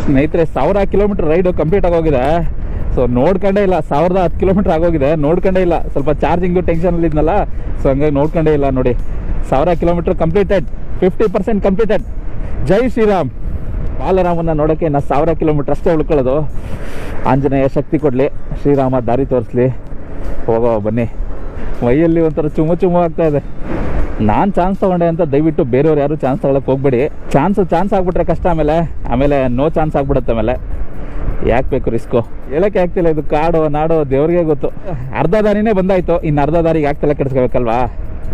ಸ್ನೇಹಿತರೆ 1000 kilometre raid complete ಆಗೋಗಿದೆ. So ನೋಡ್ಕೊಂಡೇ ಇಲ್ಲ, 1010 ಕಿಲೋಮೀಟರ್ ಆಗೋಗಿದೆ, ನೋಡ್ಕೊಂಡೇ ಇಲ್ಲ. ಸ್ವಲ್ಪ ಚಾರ್ಜಿಂಗು ಟೆನ್ಷನಲ್ಲಿ ಇದ್ನಲ್ಲ, ಸೊ ಹಂಗಾಗಿ ನೋಡ್ಕೊಂಡೇ ಇಲ್ಲ. ನೋಡಿ 1000 ಕಿಲೋಮೀಟರ್ ಕಂಪ್ಲೀಟೆಡ್, 50% ಕಂಪ್ಲೀಟೆಡ್. ಜೈ ಶ್ರೀರಾಮ್. ಬಾಲರಾಮನ್ನ ನೋಡೋಕ್ಕೆ ಇನ್ನು 1000 ಕಿಲೋಮೀಟರ್ ಅಷ್ಟೇ ಉಳ್ಕೊಳ್ಳೋದು. ಆಂಜನೇಯ ಶಕ್ತಿ ಕೊಡಲಿ, ಶ್ರೀರಾಮ ದಾರಿ ತೋರಿಸ್ಲಿ. ಹೋಗೋ ಬನ್ನಿ. ಮೈಯಲ್ಲಿ ಒಂಥರ ಚುಮ್ಮು ಆಗ್ತಾ ಇದೆ. ನಾನು ಚಾನ್ಸ್ ತೊಗೊಂಡೆ ಅಂತ ದಯವಿಟ್ಟು ಬೇರೆಯವ್ರು ಯಾರು ಚಾನ್ಸ್ ತಗೊಳಕ್ಕೆ ಹೋಗ್ಬೇಡಿ. ಚಾನ್ಸ್ ಆಗ್ಬಿಟ್ರೆ ಕಷ್ಟ, ಆಮೇಲೆ ನೋ ಚಾನ್ಸ್ ಆಗ್ಬಿಡುತ್ತೆ. ಆಮೇಲೆ ಯಾಕೆ ಬೇಕು ರಿಸ್ಕು? ಹೇಳೋಕ್ಕೆ ಆಗ್ತಿಲ್ಲ. ಇದು ಕಾಡು ನಾಡು ದೇವ್ರಿಗೆ ಗೊತ್ತು. ಅರ್ಧ ದಾರಿನೇ ಬಂದಾಯಿತು, ಇನ್ನು ಅರ್ಧ ದಾರಿಗೆ ಆಗ್ತಿಲ್ಲ ಕೆಡಿಸ್ಕೋಬೇಕಲ್ವಾ?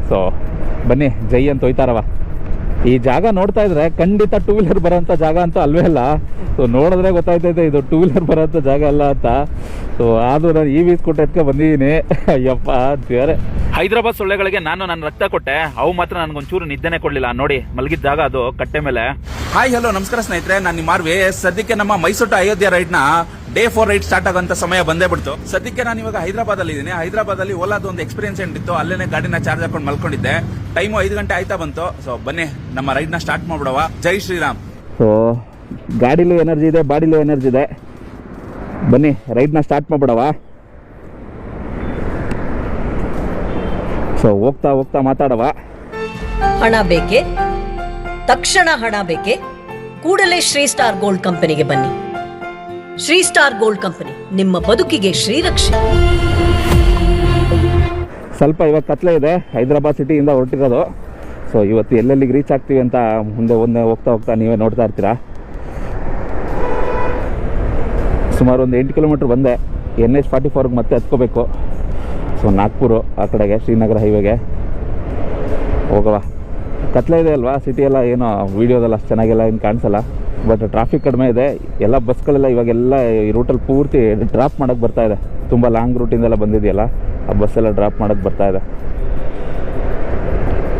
ಸೊ ಬನ್ನಿ, ಜೈ ಅಂತ ಹೋಯ್ತಾರವ. ಈ ಜಾಗ ನೋಡ್ತಾ ಇದ್ರೆ ಖಂಡಿತ 2 ವೀಲರ್ ಬರೋಂಥ ಜಾಗ ಅಂತೂ ಅಲ್ವೇ ಅಲ್ಲ. ಸೊ ನೋಡಿದ್ರೆ ಗೊತ್ತಾಯ್ತೈತೆ ಇದು 2 ವೀಲರ್ ಬರೋಂಥ ಜಾಗ ಅಲ್ಲ ಅಂತ. ಸೊ ಆದರೂ ನಾನು ಈ ಸ್ಕೂಟರ್ ಎತ್ಕೊ ಬಂದಿದ್ದೀನಿ. ಅಯ್ಯಪ್ಪ ದೇವರೇ. ಹೈದರಾಬಾದ್ ಸೊಳ್ಳೆಗಳಿಗೆ ನಾನು ನನ್ನ ರಕ್ತ ಕೊಟ್ಟೆ, ಅವು ಮಾತ್ರ ನನಗೊಂಚೂರು ನಿದ್ದೆನೆ ಕೊಡಲಿಲ್ಲ. ನೋಡಿ ಮಲಗಿದ ಜಾಗ ಅದು ಕಟ್ಟೆ ಮೇಲೆ. ಹಾಯ್ ಹಲೋ ನಮಸ್ಕಾರ ಸ್ನೇಹಿತರೆ, ನಾನು ನಿಮ್ಮ ಆರ್ವಿ. ಸದ್ಯಕ್ಕೆ ನಮ್ಮ ಮೈಸೂರು ಟು ಅಯೋಧ್ಯ ರೈಡ್ ನ ಡೇ 4 ರೈಡ್ ಸ್ಟಾರ್ಟ್ ಆಗೋಂಥ ಸಮಯ ಬಂದೇ ಬಿಡ್ತು. ಸದ್ಯಕ್ಕೆ ನಾನು ಇವಾಗ ಹೈದರಾಬಾದ್ ಅಲ್ಲಿ ಇದ್ದೀನಿ. ಹೈದರಾಬಾದ್ ಅಲ್ಲಿ ಓಲಾದ ಒಂದು ಎಕ್ಸ್ಪೀರಿಯನ್ಸ್ ಏನಿತ್ತು, ಅಲ್ಲೇನೆ ಗಾಡಿನ ಚಾರ್ಜ್ ಹಾಕೊಂಡು ಮಲ್ಕೊಂಡಿದ್ದೆ. ಟೈಮು 5 ಗಂಟೆ ಆಯ್ತಾ ಬಂತು. ಸೊ ಬನ್ನಿ ನಮ್ಮ ರೈಡ್ ನ ಸ್ಟಾರ್ಟ್ ಮಾಡ್ಬಿಡವ. ಜೈ ಶ್ರೀರಾಮ್. ಸೊ ಗಾಡಿಲೂ ಎನರ್ಜಿ ಇದೆ, ಬಾಡಿಲೂ ಎನರ್ಜಿ ಇದೆ. ಬನ್ನಿ ರೈಡ್ನ ಸ್ಟಾರ್ಟ್ ಮಾಡ್ಬಿಡವ. ಸೊ ಹೋಗ್ತಾ ಮಾತಾಡವ. ಹಣ ಬೇಕೆ? ತಕ್ಷಣ ಹಣ ಬೇಕೆ? ಕೂಡಲೇ ಶ್ರೀ ಸ್ಟಾರ್ ಗೋಲ್ಡ್ ಕಂಪನಿಗೆ ಬನ್ನಿ. ಶ್ರೀ ಸ್ಟಾರ್ ಗೋಲ್ಡ್ ಕಂಪನಿ, ನಿಮ್ಮ ಬದುಕಿಗೆ ಶ್ರೀರಕ್ಷೆ. ಸ್ವಲ್ಪ ಇವಾಗ ಕತ್ಲೆ ಇದೆ, ಹೈದರಾಬಾದ್ ಸಿಟಿಯಿಂದ ಹೊರಟಿರೋದು. ಸೊ ಇವತ್ತು ಎಲ್ಲೆಲ್ಲಿಗೆ ರೀಚ್ ಆಗ್ತೀವಿ ಅಂತ ಮುಂದೆ ಹೋಗ್ತಾ ನೀವೇ ನೋಡ್ತಾ ಇರ್ತೀರಾ. ಸುಮಾರು ಒಂದು 8 ಕಿಲೋಮೀಟ್ರ್ ಬಂದೆ. NH44ಗೆ ಮತ್ತೆ ಹತ್ಕೋಬೇಕು. ಸೊ ನಾಗ್ಪುರು ಆ ಕಡೆಗೆ, ಶ್ರೀನಗರ ಹೈವೇಗೆ ಹೋಗವ. ಕತ್ಲೆ ಇದೆ ಅಲ್ವಾ, ಸಿಟಿಯೆಲ್ಲ ಏನೋ ವೀಡಿಯೋದೆಲ್ಲ ಅಷ್ಟು ಚೆನ್ನಾಗೆಲ್ಲ ಏನು ಕಾಣಿಸಲ್ಲ. ಬಟ್ ಟ್ರಾಫಿಕ್ ಕಡಿಮೆ ಇದೆ. ಎಲ್ಲ ಬಸ್ಗಳೆಲ್ಲ ಇವಾಗೆಲ್ಲ ಈ ರೂಟಲ್ಲಿ ಪೂರ್ತಿ ಡ್ರಾಪ್ ಮಾಡೋಕ್ಕೆ ಬರ್ತಾ ಇದೆ. ತುಂಬ ಲಾಂಗ್ ರೂಟಿಂದೆಲ್ಲ ಬಂದಿದೆಯಲ್ಲ, ಆ ಬಸ್ಸೆಲ್ಲ ಡ್ರಾಪ್ ಮಾಡೋಕ್ಕೆ ಬರ್ತಾ ಇದೆ.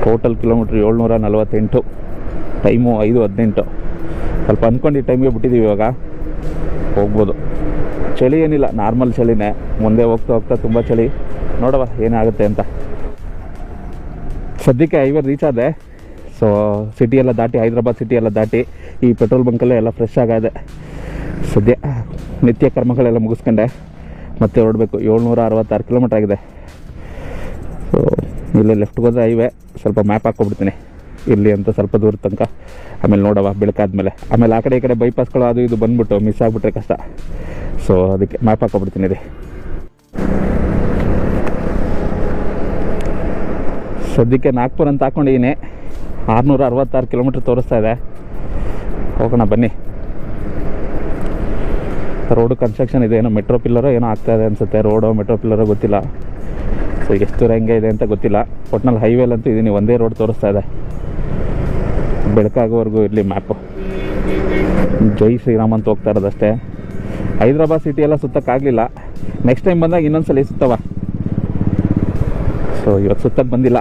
Total kilometre 748, time 5:18. ಸ್ವಲ್ಪ ಅಂದ್ಕೊಂಡು ಟೈಮ್ಗೆ ಬಿಟ್ಟಿದ್ದೀವಿ. ಇವಾಗ ಹೋಗ್ಬೋದು. ಚಳಿ ಏನಿಲ್ಲ, ನಾರ್ಮಲ್ ಚಳಿನೇ. ಮುಂದೆ ಹೋಗ್ತಾ ತುಂಬ ಚಳಿ. ನೋಡವ ಏನಾಗುತ್ತೆ ಅಂತ. ಸದ್ಯಕ್ಕೆ ಹೈವೇ ರೀಚ್ ಆದೆ. ಸೊ ಸಿಟಿಯೆಲ್ಲ ದಾಟಿ, ಹೈದರಾಬಾದ್ ಸಿಟಿಯೆಲ್ಲ ದಾಟಿ, ಈ ಪೆಟ್ರೋಲ್ ಬಂಕಲ್ಲೇ ಎಲ್ಲ ಫ್ರೆಶ್ ಆಗಿದೆ. ಸದ್ಯ ನಿತ್ಯ ಕರ್ಮಗಳೆಲ್ಲ ಮುಗಿಸ್ಕೊಂಡೆ ಮತ್ತೆ ಹೊರಡಬೇಕು. 766 ಕಿಲೋಮೀಟ್ರ್ ಆಗಿದೆ. ಸೊ ಇಲ್ಲೇ ಲೆಫ್ಟ್ಗೆ ಹೋದ್ರೆ ಹೈವೇ. ಸ್ವಲ್ಪ ಮ್ಯಾಪ್ ಹಾಕ್ಕೊಬಿಡ್ತೀನಿ ಇಲ್ಲಿ ಅಂತ, ಸ್ವಲ್ಪ ದೂರ ತನಕ. ಆಮೇಲೆ ನೋಡವ ಬೆಳಕಾದ್ಮೇಲೆ. ಆಮೇಲೆ ಆ ಕಡೆ ಈ ಕಡೆ ಬೈಪಾಸ್ಗಳು ಅದು ಇದು ಬಂದ್ಬಿಟ್ಟು ಮಿಸ್ ಆಗಿಬಿಟ್ರೆ ಕಷ್ಟ. ಸೊ ಅದಕ್ಕೆ ಮ್ಯಾಪ್ ಹಾಕ್ಕೊಬಿಡ್ತೀನಿ ರೀ. ಸದ್ಯಕ್ಕೆ ನಾಗ್ಪುರ ಅಂತ ಹಾಕ್ಕೊಂಡಿದ್ದೀನಿ. 666 ಕಿಲೋಮೀಟ್ರ್ ತೋರಿಸ್ತಾ ಇದೆ. ಹೋಗೋಣ ಬನ್ನಿ. ರೋಡು ಕನ್ಸ್ಟ್ರಕ್ಷನ್ ಇದೆ, ಏನೋ ಮೆಟ್ರೋ ಪಿಲ್ಲರೋ ಏನೋ ಆಗ್ತಾ ಇದೆ ಅನಿಸುತ್ತೆ. ರೋಡೋ ಮೆಟ್ರೋ ಪಿಲ್ಲರೋ ಗೊತ್ತಿಲ್ಲ. ಸೊ ಎಷ್ಟು ದೂರ ಹೆಂಗೆ ಇದೆ ಅಂತ ಗೊತ್ತಿಲ್ಲ. ಒಟ್ನಲ್ಲಿ ಹೈವೇಲಂತೂ ಇದ್ದೀನಿ. ಒಂದೇ ರೋಡ್ ತೋರಿಸ್ತಾ ಇದೆ. ಬೆಳಕಾಗೋವರೆಗೂ ಇರಲಿ ಮ್ಯಾಪು. ಜೈ ಶ್ರೀರಾಮ್ ಅಂತ ಹೋಗ್ತಾ ಇರೋದಷ್ಟೇ. ಹೈದರಾಬಾದ್ ಸಿಟಿ ಎಲ್ಲ ಸುತ್ತಕ್ಕಾಗಲಿಲ್ಲ. ನೆಕ್ಸ್ಟ್ ಟೈಮ್ ಬಂದಾಗ ಇನ್ನೊಂದ್ಸಲ ಸುತ್ತವ. ಸೊ ಇವತ್ತು ಸುತ್ತಕ್ಕೆ ಬಂದಿಲ್ಲ,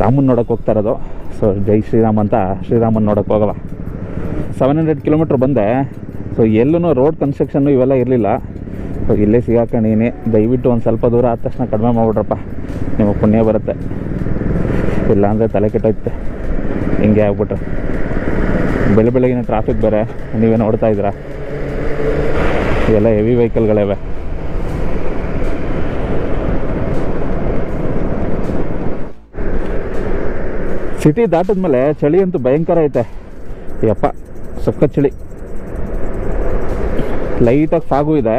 ರಾಮನ್ ನೋಡೋಕೆ ಹೋಗ್ತಾ ಇರೋದು. ಸೊ ಜೈ ಶ್ರೀರಾಮ್ ಅಂತ ಶ್ರೀರಾಮನ್ ನೋಡೋಕೆ ಹೋಗವ. 700 ಕಿಲೋಮೀಟ್ರ್ ಬಂದೆ. ಸೊ ಎಲ್ಲೂ ರೋಡ್ ಕನ್ಸ್ಟ್ರಕ್ಷನ್ನು ಇವೆಲ್ಲ ಇರಲಿಲ್ಲ. ಸೊ ಇಲ್ಲೇ ಸಿಗಾಕೊಂಡಿನಿ. ದಯವಿಟ್ಟು ಒಂದು ಸ್ವಲ್ಪ ದೂರ ಆದ ತಕ್ಷಣ ಕಡಿಮೆ ಮಾಡಿಬಿಡ್ರಪ್ಪ, ನಿಮಗೆ ಪುಣ್ಯ ಬರುತ್ತೆ. ಇಲ್ಲಾಂದರೆ ತಲೆ ಕೆಟ್ಟೋಯ್ತೆ ಹಿಂಗೆ ಆಗ್ಬಿಟ್ರೆ. ಬೆಳಗಿನ ಟ್ರಾಫಿಕ್ ಬೇರೆ ನೀವೇ ನೋಡ್ತಾ ಇದ್ದೀರಾ. ಇವೆಲ್ಲ ಹೆವಿ ವೆಹಿಕಲ್ಗಳಿವೆ. ಸಿಟಿ ದಾಟಿದ್ಮೇಲೆ ಚಳಿ ಅಂತೂ ಭಯಂಕರ ಐತೆ. ಯಪ್ಪ ಸಖತ್ ಚಳಿ. ಲೈಟಾಗಿ ಫಾಗು ಇದೆ.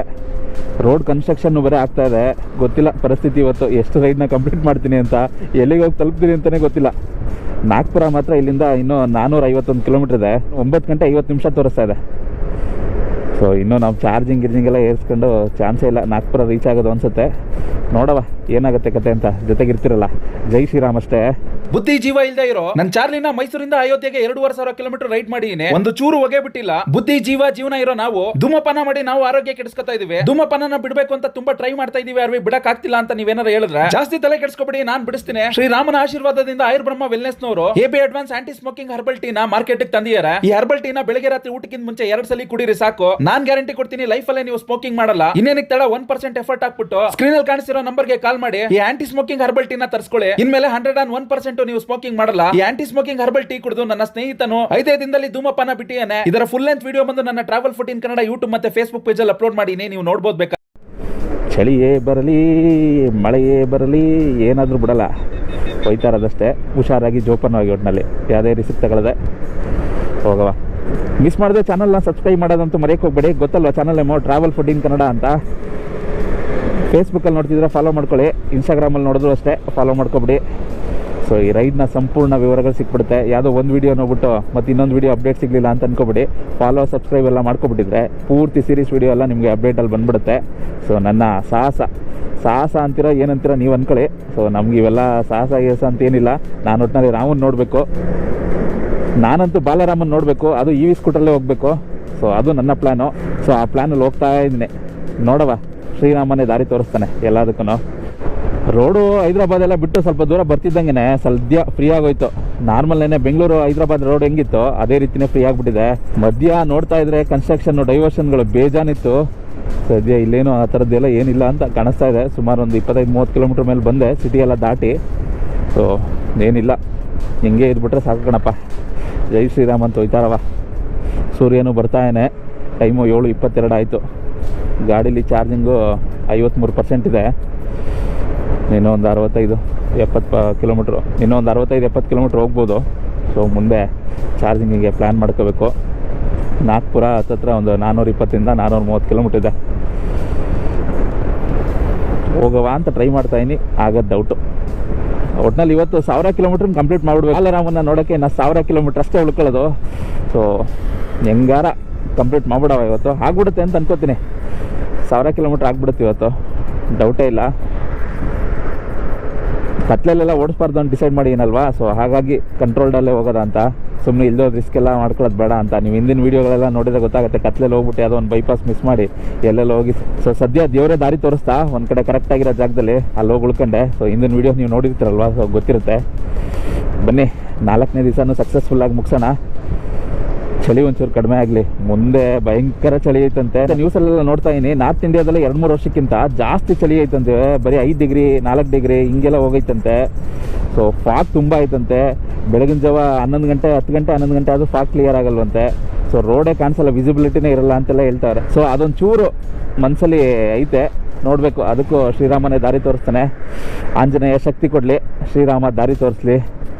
ರೋಡ್ ಕನ್ಸ್ಟ್ರಕ್ಷನ್ನು ಬೇರೆ ಆಗ್ತಾ ಇದೆ. ಗೊತ್ತಿಲ್ಲ ಪರಿಸ್ಥಿತಿ ಇವತ್ತು ಎಷ್ಟು ರೈಡ್ನ ಕಂಪ್ಲೀಟ್ ಮಾಡ್ತೀನಿ ಅಂತ, ಎಲ್ಲಿಗೆ ಹೋಗಿ ತಲುಪ್ತೀನಿ ಅಂತಲೇ ಗೊತ್ತಿಲ್ಲ. ನಾಗ್ಪುರ ಮಾತ್ರ ಇಲ್ಲಿಂದ ಇನ್ನೂ 451 ಕಿಲೋಮೀಟ್ರ್ ಇದೆ. 9 ಗಂಟೆ 50 ನಿಮಿಷ ತೋರಿಸ್ತಾ ಇದೆ. ಸೊ ಇನ್ನೂ ನಾವು ಚಾರ್ಜಿಂಗ್ ಎಲ್ಲ ಏರಿಸ್ಕೊಂಡು ಚಾನ್ಸೇ ಇಲ್ಲ ನಾಗ್ಪುರ ರೀಚ್ ಆಗೋದು ಅನಿಸುತ್ತೆ. ನೋಡವ ಏನಾಗುತ್ತೆ ಕತೆ ಅಂತ. ಜೊತೆಗಿರ್ತಿರಲ್ಲ. ಜೈ ಶ್ರೀರಾಮ್ ಅಷ್ಟೇ. ಬುದ್ಧಿ ಜೀವ ಇಲ್ದೇ ಇರೋ ನನ್ನ ಚಾರ್ಲಿನ ಮೈಸೂರಿಂದ ಅಯೋಧ್ಯೆಗೆ 2,500 ಕಿಲೋಮೀಟರ್ ರೈಡ್ ಮಾಡಿದೀನಿ. ಒಂದು ಚೂರು ಹೊಗೆ ಬಿಟ್ಟಿಲ್ಲ. ಬುದ್ಧಿ ಜೀವನ ಇರೋ ನಾವು ಧೂಮಪಾನ ಮಾಡಿ ನಾವು ಆರೋಗ್ಯ ಕೆಡಿಸ್ಕೊತಾ ಇದೀವಿ. ಧೂಮಪಾನ ಬಿಡಬೇಕು ಅಂತ ತುಂಬಾ ಟ್ರೈ ಮಾಡ್ತಾ ಇದೀವಿ. ಅರ್ವಿ ಬಿಡಕ್ ಆಗ್ತಿಲ್ಲ ಅಂತ ನೀವೇನಾರ ಹೇಳಿದ್ರೆ ಜಾಸ್ತಿ ತಲೆ ಕೆಡಿಸ್ಕೊಬೇಡಿ, ನಾನ್ ಬಿಡಿಸ್ತೀನಿ. ಶ್ರೀರಾಮನ ಆಶೀರ್ವಾದದಿಂದ ಆಯುರ್ಬ್ರಹ್ಮ ವೆಲ್ನೆಸ್ ನವರು AB advance anti smoking herbal tea ನ ಮಾರ್ಕೆಟ್ ತಂದಿದ್ದಾರೆ. ಈ ಹರ್ಬಲ್ ಟೀ ನ ಬೆಳಗ್ಗೆ ರಾತ್ರಿ ಊಟಕ್ಕಿಂತ ಮುಂಚೆ 2 ಸಲ ಕುಡಿರಿ ಸಾಕು. ನಾನ್ ಗ್ಯಾರಂಟಿ ಕೊಡ್ತೀನಿ, ಲೈಫ್ ಅಲ್ಲೇ ನೀವು ಸ್ಮೋಕಿಂಗ್ ಮಾಡಲ್ಲ. ಇನ್ನೇನಕ್ಕೆ ತಡ 1% ಎಫರ್ಟ್ ಹಾಕ್ಬಿಟ್ಟು ಸ್ಕ್ರೀನ್ ಅಲ್ಲಿ ಕಾಣಿಸಿರೋ ನಂಬರ್ಗೆ ಕಾಲ್ ಕಾಲ್ ಮಾಡಿ ಈ ಆಂಟಿ ಸ್ಮೋಕಿಂಗ್ ಹರ್ಬಲ್ ಟೀ ನ ತರಿಸ್ಕೊಳ್ಳಿ. ಇನ್ಮೇಲೆ 101% ನೀವು ಸ್ಮೋಕಿಂಗ್ ಮಾಡಲ್ಲ. ಈ ಆಂಟಿ ಸ್ಮೋಕಿಂಗ್ ಹರ್ಬಲ್ ಟೀ ಕುಡಿದು ನನ್ನ ಸ್ನೇಹಿತನು 5 ದಿನದಲ್ಲಿ ಧೂಮಪಾನ ಬಿಟ್ಟಿಯಾನೆ. ಇದರ ಫುಲ್ ಲೆಂತ್ ವಿಡಿಯೋ ಬಂದು ನನ್ನ ಟ್ರಾವೆಲ್ 14 ಕನ್ನಡ ಯೂಟ್ಯೂಬ್ ಮತ್ತೆ ಫೇಸ್ಬುಕ್ ಪೇಜ್ ಅಲ್ಲಿ ಅಪ್ಲೋಡ್ ಮಾಡೀನಿ, ನೀವು ನೋಡಬಹುದು ಬೇಕಾ. ಚಳಿಯೇ ಬರಲಿ ಮಳೆಯೇ ಬರಲಿ ಏನಾದರೂ ಬಿಡಲ್ಲ, ಹೋಯ್ತಾ ಇರೋದಷ್ಟೇ. ಹುಷಾರಾಗಿ ಜೋಪಾನವಾಗಿ ಒಟ್ಟಿನಲ್ಲಿ ಯಾವುದೇ ರಿಸಿಕ್ ತಗೊಳ್ಳದೆ ಹೋಗವ. ಮಿಸ್ ಮಾಡಿದ್ರೆ ಚಾನಲ್ನ ಸಬ್ಸ್ಕ್ರೈಬ್ ಮಾಡೋದಂತೂ ಮರೆಯೋಕೆ ಹೋಗ್ಬೇಡಿ. ಗೊತ್ತಲ್ವ ಚಾನಲ್ ನೇಮು ಟ್ರಾವೆಲ್ 14 ಕನ್ನಡ ಅಂತ. ಫೇಸ್ಬುಕ್ಕಲ್ಲಿ ನೋಡ್ತಿದ್ರೆ ಫಾಲೋ ಮಾಡ್ಕೊಳ್ಳಿ, ಇನ್ಸ್ಟಾಗ್ರಾಮಲ್ಲಿ ನೋಡಿದ್ರು ಅಷ್ಟೇ ಫಾಲೋ ಮಾಡ್ಕೊಬಿಡಿ. ಸೊ ಈ ರೈಡ್ನ ಸಂಪೂರ್ಣ ವಿವರಗಳು ಸಿಕ್ಬಿಡುತ್ತೆ. ಯಾವುದೋ ಒಂದು ವೀಡಿಯೋ ನೋಡ್ಬಿಟ್ಟು ಮತ್ತು ಇನ್ನೊಂದು ವೀಡಿಯೋ ಅಪ್ಡೇಟ್ ಸಿಗಲಿಲ್ಲ ಅಂತ ಅನ್ಕೊಬಿಡಿ. ಫಾಲೋ ಸಬ್ಸ್ಕ್ರೈಬ್ ಎಲ್ಲ ಮಾಡ್ಕೊಬಿಟ್ಟಿದ್ರೆ ಪೂರ್ತಿ ಸೀರೀಸ್ ವೀಡಿಯೋ ಎಲ್ಲ ನಿಮಗೆ ಅಪ್ಡೇಟಲ್ಲಿ ಬಂದ್ಬಿಡುತ್ತೆ. ಸೊ ನನ್ನ ಸಾಹಸ ಅಂತೀರೋ ಏನಂತೀರೋ ನೀವು ಅಂದ್ಕೊಳ್ಳಿ. ಸೊ ನಮ್ಗೆ ಇವೆಲ್ಲ ಸಾಹಸ ಅಂತೇನಿಲ್ಲ. ನಾನು ಒಟ್ಟಿನಲ್ಲಿ ರಾಮನ್ ನೋಡಬೇಕು, ನಾನಂತೂ ಬಾಲರಾಮನ್ ನೋಡಬೇಕು, ಅದು EV ಸ್ಕೂಟರಲ್ಲೇ ಹೋಗಬೇಕು. ಸೊ ಅದು ನನ್ನ ಪ್ಲ್ಯಾನು. ಸೊ ಆ ಪ್ಲ್ಯಾನಲ್ಲಿ ಹೋಗ್ತಾ ಇದ್ದೀನಿ, ನೋಡವ ಶ್ರೀರಾಮನೇ ದಾರಿ ತೋರಿಸ್ತಾನೆ ಎಲ್ಲದಕ್ಕೂ. ರೋಡು ಹೈದ್ರಾಬಾದ್ ಎಲ್ಲ ಬಿಟ್ಟು ಸ್ವಲ್ಪ ದೂರ ಬರ್ತಿದ್ದಂಗೆ ಸದ್ಯ ಫ್ರೀ ಆಗೋಯ್ತು. ನಾರ್ಮಲ್ನೇ ಬೆಂಗಳೂರು ಹೈದ್ರಾಬಾದ್ ರೋಡ್ ಹೆಂಗಿತ್ತು ಅದೇ ರೀತಿನೇ ಫ್ರೀ ಆಗಿಬಿಟ್ಟಿದೆ. ಮಧ್ಯ ನೋಡ್ತಾ ಇದ್ರೆ ಕನ್ಸ್ಟ್ರಕ್ಷನ್ ಡೈವರ್ಷನ್ಗಳು ಬೇಜಾನಿತ್ತು. ಸದ್ಯ ಇಲ್ಲೇನು ಆ ಥರದ್ದೆಲ್ಲ ಏನಿಲ್ಲ ಅಂತ ಕಾಣಿಸ್ತಾ ಇದೆ. ಸುಮಾರು ಒಂದು 25-30 ಕಿಲೋಮೀಟ್ರ್ ಮೇಲೆ ಬಂದೆ ಸಿಟಿ ಎಲ್ಲ ದಾಟಿ. ಸೊ ಏನಿಲ್ಲ, ಹಿಂಗೆ ಇದ್ಬಿಟ್ರೆ ಸಾಕು ಕಣಪ್ಪ. ಜೈ ಶ್ರೀರಾಮ್ ಅಂತ ಹೋಯ್ತಾರವ. ಸೂರ್ಯನು ಬರ್ತಾಯೇನೆ. ಟೈಮು 7:22 ಆಯಿತು. ಗಾಡೀಲಿ ಚಾರ್ಜಿಂಗು 53% ಇದೆ. ಇನ್ನೂ ಒಂದು 65-70 ಕಿಲೋಮೀಟ್ರು, ಇನ್ನೂ ಒಂದು 65-70 ಕಿಲೋಮೀಟ್ರ್ ಹೋಗ್ಬೋದು. ಸೊ ಮುಂದೆ ಚಾರ್ಜಿಂಗಿಗೆ ಪ್ಲ್ಯಾನ್ ಮಾಡ್ಕೋಬೇಕು. ನಾಗ್ಪುರ ಹತ್ತತ್ರ ಒಂದು 420-430 ಕಿಲೋಮೀಟ್ರ್ ಇದೆ. ಹೋಗವ ಅಂತ ಟ್ರೈ ಮಾಡ್ತಾಯಿನಿ, ಆಗೋದು ಡೌಟು. ಒಟ್ಟಿನಲ್ಲಿ ಇವತ್ತು 1000 ಕಿಲೋಮೀಟ್ರ್ ಕಂಪ್ಲೀಟ್ ಮಾಡಿಬಿಡ್ಬೇಕು. ಬಾಲರಾಮನ್ನ ನೋಡೋಕ್ಕೆ ನಾನು 1000 ಕಿಲೋಮೀಟ್ರ್ ಅಷ್ಟೇ ಉಳ್ಕೊಳ್ಳೋದು. ಸೊ ಹೆಂಗಾರ ಕಂಪ್ಲೀಟ್ ಮಾಡಿಬಿಡವ ಇವತ್ತು. ಆಗ್ಬಿಡುತ್ತೆ ಅಂತ ಅನ್ಕೋತೀನಿ. 1000 ಕಿಲೋಮೀಟ್ರ್ ಆಗ್ಬಿಡುತ್ತೆ ಇವತ್ತು, ಡೌಟೇ ಇಲ್ಲ. ಕತ್ಲೆಲ್ಲ ಓಡಿಸ್ಬಾರ್ದು ಅಂತ ಡಿಸೈಡ್ ಮಾಡಿದ್ದೀನಲ್ವಾ. ಸೊ ಹಾಗಾಗಿ ಕಂಟ್ರೋಲ್ಡಲ್ಲೇ ಹೋಗೋದ ಅಂತ. ಸುಮ್ಮನೆ ಇಲ್ದೋ ರಿಸ್ಕ್ ಎಲ್ಲ ಮಾಡ್ಕೊಳ್ಳೋದು ಬೇಡ ಅಂತ. ನೀವು ಹಿಂದಿನ ವೀಡಿಯೋಗಳೆಲ್ಲ ನೋಡಿದ್ರೆ ಗೊತ್ತಾಗುತ್ತೆ. ಕತ್ಲೆಲ್ಲಿ ಹೋಗ್ಬಿಟ್ಟು ಯಾವುದೋ ಒಂದು ಬೈಪಾಸ್ ಮಿಸ್ ಮಾಡಿ ಎಲ್ಲೆಲ್ಲ ಹೋಗಿ. ಸೊ ಸದ್ಯ ದೇವರೇ ದಾರಿ ತೋರಿಸ್ತಾ ಒಂದು ಕಡೆ ಕರೆಕ್ಟಾಗಿರೋ ಜಾಗದಲ್ಲಿ ಅಲ್ಲಿ ಹೋಗಿ ಉಳ್ಕೊಂಡೆ. ಸೊ ಹಿಂದಿನ ವೀಡಿಯೋ ನೀವು ನೋಡಿರ್ತೀರಲ್ವಾ, ಸೊ ಗೊತ್ತಿರುತ್ತೆ. ಬನ್ನಿ 4ನೇ ದಿವಸನೂ ಸಕ್ಸಸ್ಫುಲ್ಲಾಗಿ ಮುಗಿಸೋಣ. ಚಳಿ ಒಂಚೂರು ಕಡಿಮೆ ಆಗಲಿ. ಮುಂದೆ ಭಯಂಕರ ಚಳಿ ಐತಂತೆ. ನ್ಯೂಸಲ್ಲೆಲ್ಲ ನೋಡ್ತಾ ಇದ್ದೀನಿ, ನಾರ್ತ್ ಇಂಡಿಯಾದಲ್ಲಿ 2-3 ವರ್ಷಕ್ಕಿಂತ ಜಾಸ್ತಿ ಚಳಿ ಐತಂತೆ. ಬರೀ 5 ಡಿಗ್ರಿ 4 ಡಿಗ್ರಿ ಹಿಂಗೆಲ್ಲ ಹೋಗೈತಂತೆ. ಸೊ ಫಾಗ್ ತುಂಬ ಐತಂತೆ. ಬೆಳಗಿನ ಜಾವ 11 ಗಂಟೆ 10 ಗಂಟೆ 11 ಗಂಟೆ ಆದರೂ ಫಾಗ್ ಕ್ಲಿಯರ್ ಆಗಲ್ವಂತೆ. ಸೊ ರೋಡೇ ಕಾಣಿಸಲ್ಲ, ವಿಸಿಬಿಲಿಟಿನೇ ಇರಲ್ಲ ಅಂತೆಲ್ಲ ಹೇಳ್ತಾರೆ. ಸೊ ಅದೊಂದು ಚೂರು ಮನಸ್ಸಲ್ಲಿ ಐತೆ, ನೋಡಬೇಕು. ಅದಕ್ಕೂ ಶ್ರೀರಾಮನೇ ದಾರಿ ತೋರಿಸ್ತಾನೆ. ಆಂಜನೇಯ ಶಕ್ತಿ ಕೊಡಲಿ, ಶ್ರೀರಾಮ ದಾರಿ ತೋರಿಸ್ಲಿ.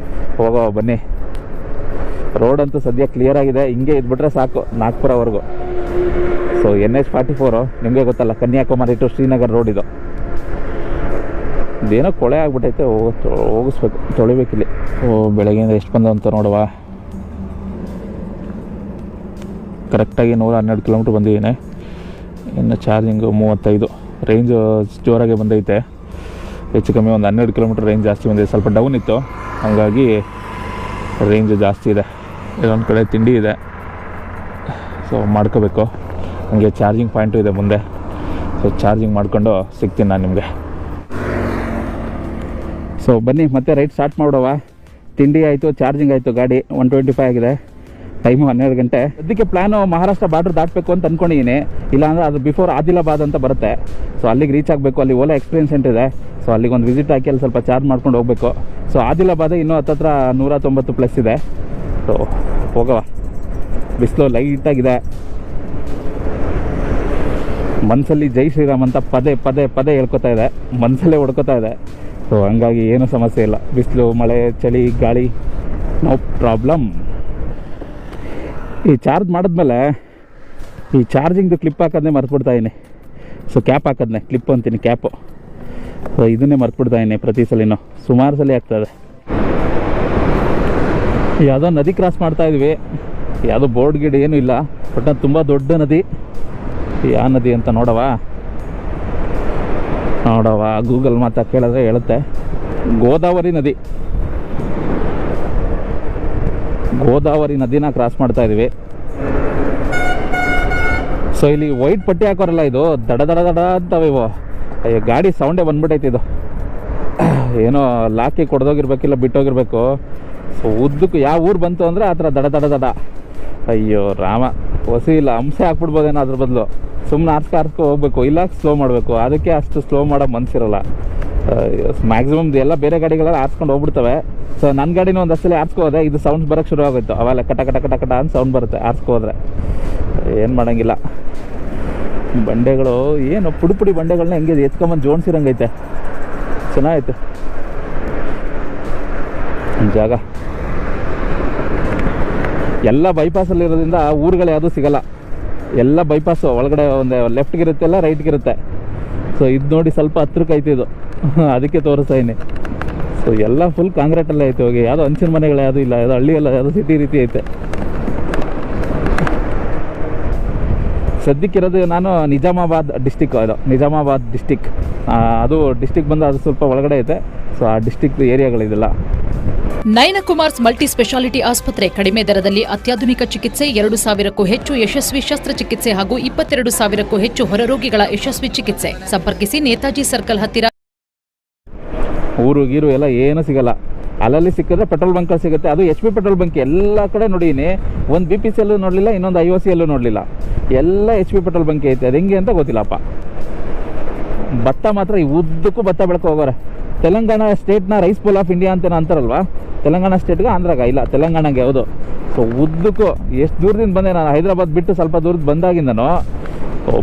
ಹೋಗೋ ಬನ್ನಿ. ರೋಡ್ ಅಂತೂ ಸದ್ಯ ಕ್ಲಿಯರ್ ಆಗಿದೆ. ಹಿಂಗೆ ಇದ್ಬಿಟ್ರೆ ಸಾಕು ನಾಗ್ಪುರವರೆಗೂ. ಸೊ NH44 ನಿಮಗೆ ಗೊತ್ತಲ್ಲ, ಕನ್ಯಾಕುಮಾರಿ ಟು ಶ್ರೀನಗರ್ ರೋಡ್ ಇದು. ಇದೇನೋ ಕೊಳೆ ಆಗ್ಬಿಟ್ಟೈತೆ, ಹೋಗಿಸ್ಬೇಕು, ತೊಳಿಬೇಕಿಲ್ಲಿ. ಬೆಳಗ್ಗೆಯಿಂದ ಎಷ್ಟು ಬಂದ ಅಂತ ನೋಡುವ. ಕರೆಕ್ಟಾಗಿ 112 ಕಿಲೋಮೀಟ್ರ್ ಬಂದಿದ್ದೀನಿ. ಇನ್ನು ಚಾರ್ಜಿಂಗು 35. ರೇಂಜು ಜೋರಾಗೆ ಬಂದೈತೆ. ಹೆಚ್ಚು ಕಮ್ಮಿ ಒಂದು 12 ಕಿಲೋಮೀಟ್ರ್ ರೇಂಜ್ ಜಾಸ್ತಿ ಬಂದಿದೆ. ಸ್ವಲ್ಪ ಡೌನ್ ಇತ್ತು, ಹಾಗಾಗಿ ರೇಂಜು ಜಾಸ್ತಿ ಇದೆ. ಇದೊಂದು ಕಡೆ ತಿಂಡಿ ಇದೆ, ಸೊ ಮಾಡ್ಕೋಬೇಕು. ಹಂಗೆ ಚಾರ್ಜಿಂಗ್ ಪಾಯಿಂಟು ಇದೆ ಮುಂದೆ. ಸೊ ಚಾರ್ಜಿಂಗ್ ಮಾಡ್ಕೊಂಡು ಸಿಗ್ತೀನಿ ನಾನು ನಿಮಗೆ. ಸೊ ಬನ್ನಿ ಮತ್ತೆ ರೈಡ್ ಸ್ಟಾರ್ಟ್ ಮಾಡೋವ. ತಿಂಡಿ ಆಯಿತು, ಚಾರ್ಜಿಂಗ್ ಆಯಿತು. ಗಾಡಿ 125 ಆಗಿದೆ. ಟೈಮು 12 ಗಂಟೆ. ಅದಕ್ಕೆ ಪ್ಲ್ಯಾನು ಮಹಾರಾಷ್ಟ್ರ ಬಾರ್ಡ್ರ್ ದಾಟಬೇಕು ಅಂತ ಅಂದ್ಕೊಂಡಿದ್ದೀನಿ. ಇಲ್ಲಾಂದರೆ ಅದು ಬಿಫೋರ್ ಆದಿಲಾಬಾದ್ ಅಂತ ಬರುತ್ತೆ. ಸೊ ಅಲ್ಲಿಗೆ ರೀಚ್ ಆಗಬೇಕು. ಅಲ್ಲಿ ಓಲಾ ಎಕ್ಸ್ಪೀರಿಯನ್ಸ್ ಸೆಂಟರ್ ಇದೆ. ಸೊ ಅಲ್ಲಿಗೆ ಒಂದು ವಿಸಿಟ್ ಹಾಕಿ ಅಲ್ಲಿ ಸ್ವಲ್ಪ ಚಾರ್ಜ್ ಮಾಡ್ಕೊಂಡು ಹೋಗಬೇಕು. ಸೊ ಆದಿಲಾಬಾದ್ ಇನ್ನೂ ಹತ್ತತ್ರ 190+ ಇದೆ. ಸೊ ಹೋಗವ. ಬಿಸಿಲು ಲೈಟಾಗಿದೆ. ಮನಸ್ಸಲ್ಲಿ ಜೈ ಶ್ರೀರಾಮ್ ಅಂತ ಪದೇ ಹೇಳ್ಕೊತಾ ಇದೆ, ಮನಸ್ಸಲ್ಲೇ ಹೊಡ್ಕೊತಾ ಇದೆ. ಸೊ ಹಂಗಾಗಿ ಏನೂ ಸಮಸ್ಯೆ ಇಲ್ಲ. ಬಿಸಿಲು ಮಳೆ ಚಳಿ ಗಾಳಿ ನೋ ಪ್ರಾಬ್ಲಮ್. ಈ ಚಾರ್ಜ್ ಮಾಡಿದ್ಮೇಲೆ ಈ ಚಾರ್ಜಿಂಗ್ದು ಕ್ಲಿಪ್ ಹಾಕೋದನ್ನೇ ಮರ್ತ್ಬಿಡ್ತಾಯಿದ್ದೀನಿ. ಸೊ ಕ್ಯಾಪ್ ಹಾಕೋದನ್ನೇ ಕ್ಲಿಪ್ ಅಂತೀನಿ, ಕ್ಯಾಪು. ಸೊ ಇದನ್ನೇ ಮರ್ತ್ಬಿಡ್ತಾಯಿದ್ದೀನಿ ಪ್ರತಿ ಸಲಿನೂ. ಸುಮಾರು ಸಲ ಆಗ್ತದೆ. ಯಾವುದೋ ನದಿ ಕ್ರಾಸ್ ಮಾಡ್ತಾಯಿದ್ವಿ. ಯಾವುದೋ ಬೋರ್ಡ್ ಗಿಡ ಏನೂ ಇಲ್ಲ, ಬಟ್ ಅದು ತುಂಬ ದೊಡ್ಡ ನದಿ. ಯಾವ ನದಿ ಅಂತ ನೋಡವ ಗೂಗಲ್ ಮಾತಾ ಕೇಳಿದ್ರೆ ಹೇಳುತ್ತೆ. ಗೋದಾವರಿ ನದಿನ ಕ್ರಾಸ್ ಮಾಡ್ತಾ ಇದ್ವಿ. ಸೊ ಇಲ್ಲಿ ವೈಟ್ ಪಟ್ಟಿ ಹಾಕೋರಲ್ಲ, ಇದು ದಡ ಅಂತವೆ ಇವು. ಅಯ್ಯೋ ಗಾಡಿ ಸೌಂಡೇ ಬಂದ್ಬಿಟ್ಟೈತಿ. ಇದು ಏನೋ ಲಾಕಿ ಕೊಡ್ದೋಗಿರ್ಬೇಕಿಲ್ಲ ಬಿಟ್ಟೋಗಿರ್ಬೇಕು. ಸೊ ಉದ್ದಕ್ಕೂ ಯಾವ ಊರು ಬಂತು ಅಂದರೆ ಆ ಥರ ದಡ. ಅಯ್ಯೋ ರಾಮ, ಹೊಸಿ ಇಲ್ಲ ಅಂಶೆ ಹಾಕ್ಬಿಡ್ಬೋದೇನೋ ಅದ್ರ ಬದಲು. ಸುಮ್ಮನೆ ಆರ್ಸ್ಕೊ ಹೋಗ್ಬೇಕು, ಇಲ್ಲ ಸ್ಲೋ ಮಾಡಬೇಕು. ಅದಕ್ಕೆ ಅಷ್ಟು ಸ್ಲೋ ಮಾಡೋ ಮನಸ್ಸಿರಲ್ಲ. ಮ್ಯಾಕ್ಸಿಮಮ್ ಎಲ್ಲ ಬೇರೆ ಗಾಡಿಗಳೆಲ್ಲ ಆರಿಸ್ಕೊಂಡು ಹೋಗ್ಬಿಡ್ತವೆ. ಸೊ ನನ್ನ ಗಾಡಿನೂ ಒಂದು ಅಷ್ಟೇ ಆರಿಸ್ಕೋದೆ, ಇದು ಸೌಂಡ್ಸ್ ಬರೋಕ್ಕೆ ಶುರು ಆಗೋಯ್ತು. ಅವೆಲ್ಲ ಕಟ ಕಟ ಕಟ ಕಟ ಅಂತ ಸೌಂಡ್ ಬರುತ್ತೆ ಆರಿಸ್ಕೋದ್ರೆ. ಏನು ಮಾಡೋಂಗಿಲ್ಲ. ಬಂಡೆಗಳು ಏನು ಪುಡಿ ಪುಡಿ ಬಂಡೆಗಳನ್ನ ಹೆಂಗೆ ಎತ್ಕೊಂಬಂದು ಜೋಡಿಸಿರಂಗೈತೆ, ಚೆನ್ನಾಗೈತೆ ಜಾಗ. ಎಲ್ಲ ಬೈಪಾಸಲ್ಲಿರೋದ್ರಿಂದ ಊರುಗಳು ಯಾವುದೂ ಸಿಗಲ್ಲ, ಎಲ್ಲ ಬೈಪಾಸು ಒಳಗಡೆ ಒಂದು ಲೆಫ್ಟ್ಗಿರುತ್ತೆ, ಎಲ್ಲ ರೈಟ್ಗಿರುತ್ತೆ. ಸೊ ಇದು ನೋಡಿ ಸ್ವಲ್ಪ ಹತ್ರಕ್ಕೆ ಐತೆ ಇದು, ಅದಕ್ಕೆ ತೋರಿಸ್ತಾ ಇದೀನಿ. ಸೊ ಎಲ್ಲ ಫುಲ್ ಕಾಂಕ್ರೀಟಲ್ಲೇ ಐತೆ. ಹೋಗಿ ಯಾವುದೋ ಹಂಚಿನ ಮನೆಗಳು ಯಾವುದೂ ಇಲ್ಲ, ಯಾವುದೋ ಹಳ್ಳಿ ಎಲ್ಲ ಯಾವುದೋ ಸಿಟಿ ರೀತಿ ಐತೆ. ಸದ್ಯಕ್ಕಿರೋದು ನಾನು ನಿಜಾಮಾಬಾದ್ ಡಿಸ್ಟಿಕ್, ಅದು ನಿಜಾಮಾಬಾದ್ ಡಿಸ್ಟಿಕ್, ಅದು ಡಿಸ್ಟಿಕ್ ಬಂದು ಅದು ಸ್ವಲ್ಪ ಒಳಗಡೆ ಐತೆ. ಸೊ ಆ ಡಿಸ್ಟಿಕ್ ಏರಿಯಾಗಳಿದೆಲ್ಲ. ನಯನಕುಮಾರ್ಸ್ ಮಲ್ಟಿ ಸ್ಪೆಷಾಲಿಟಿ ಆಸ್ಪತ್ರೆ ಕಡಿಮೆ ದರದಲ್ಲಿ ಅತ್ಯಾಧುನಿಕ ಚಿಕಿತ್ಸೆ, 2,000ಕ್ಕೂ ಹೆಚ್ಚು ಯಶಸ್ವಿ ಶಸ್ತ್ರಚಿಕಿತ್ಸೆ ಹಾಗೂ 22,000ಕ್ಕೂ ಹೆಚ್ಚು ಹೊರರೋಗಿಗಳ ಯಶಸ್ವಿ ಚಿಕಿತ್ಸೆ. ಸಂಪರ್ಕಿಸಿ ನೇತಾಜಿ ಸರ್ಕಲ್ ಹತ್ತಿರ. ಊರು ಗೀರು ಎಲ್ಲ ಏನೂ ಸಿಗಲ್ಲ. ಅಲ್ಲಲ್ಲಿ ಸಿಕ್ಕಿದ್ರೆ ಪೆಟ್ರೋಲ್ ಬಂಕ್ಗಳು ಸಿಗುತ್ತೆ, ಅದು HP ಪೆಟ್ರೋಲ್ ಬಂಕ್. ಎಲ್ಲ ಕಡೆ ನೋಡೀನಿ, ಒಂದು BPCಯಲ್ಲೂ ನೋಡಲಿಲ್ಲ, ಇನ್ನೊಂದು IOCಯಲ್ಲೂ ನೋಡಲಿಲ್ಲ, ಎಲ್ಲ HP ಪೆಟ್ರೋಲ್ ಬಂಕ್ ಐತೆ. ಅದು ಹೆಂಗೆ ಅಂತ ಗೊತ್ತಿಲ್ಲಪ್ಪ. ಭತ್ತ ಮಾತ್ರ ಈ ಉದ್ದಕ್ಕೂ ಭತ್ತ ಬೆಳಕು ಹೋಗೋರೆ. ತೆಲಂಗಾಣ ಸ್ಟೇಟ್ನ ರೈಸ್ ಪೋಲ್ ಆಫ್ ಇಂಡಿಯಾ ಅಂತ ಅಂತಾರಲ್ವಾ, ತೆಲಂಗಾಣ ಸ್ಟೇಟ್ಗೆ ಆಂಧ್ರಾಗ ಇಲ್ಲ, ತೆಲಂಗಾಣಗೆ ಹೌದು. ಸೊ ಉದ್ದಕ್ಕೂ ಎಷ್ಟು ದೂರದಿಂದ ಬಂದೆ ನಾನು, ಹೈದರಾಬಾದ್ ಬಿಟ್ಟು ಸ್ವಲ್ಪ ದೂರದ ಬಂದಾಗಿಂದನೂ